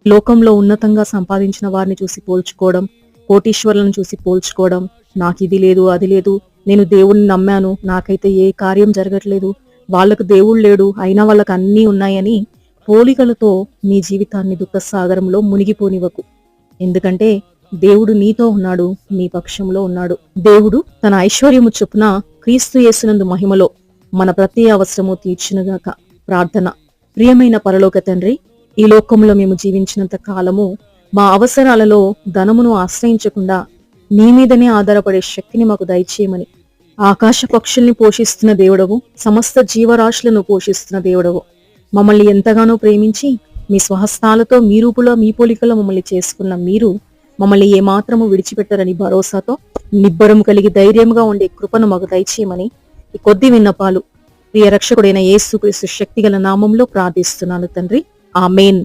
లోకంలో ఉన్నతంగా సంపాదించిన వారిని చూసి పోల్చుకోవడం, కోటీశ్వరులను చూసి పోల్చుకోవడం, నాకు ఇది లేదు అది లేదు, నేను దేవుణ్ణి నమ్మాను, నాకైతే ఏ కార్యం జరగట్లేదు, వాళ్ళకు దేవుడు లేడు అయినా వాళ్ళకు అన్నీ ఉన్నాయని పోలికలతో నీ జీవితాన్ని దుఃఖసాగరంలో మునిగిపోనివ్వకు. ఎందుకంటే దేవుడు నీతో ఉన్నాడు, నీ పక్షంలో ఉన్నాడు. దేవుడు తన ఐశ్వర్యము చొప్పున క్రీస్తు యేసునందు మహిమలో మన ప్రతి అవసరము తీర్చునుగాక. ప్రార్థన. ప్రియమైన పరలోక తండ్రి, ఈ లోకంలో మేము జీవించినంత కాలము మా అవసరాలలో ధనమును ఆశ్రయించకుండా నీ మీదనే ఆధారపడే శక్తిని మాకు దయచేయమని, ఆకాశ పక్షుల్ని పోషిస్తున్న దేవుడవు, సమస్త జీవరాశులను పోషిస్తున్న దేవుడవు, మమ్మల్ని ఎంతగానో ప్రేమించి మీ స్వహస్తాలతో మీ రూపులో మీ పోలికలో మమ్మల్ని చేసుకున్న మీరు మమ్మల్ని ఏమాత్రము విడిచిపెట్టరని భరోసాతో నిబ్బరము కలిగి ధైర్యంగా ఉండే కృపను మాకు దయచేయమని ఈ కొద్ది విన్నపాలు ప్రియ రక్షకుడైన యేసుక్రీస్తు శక్తిగల నామంలో ప్రార్థిస్తున్నాను తండ్రి. ఆమేన్.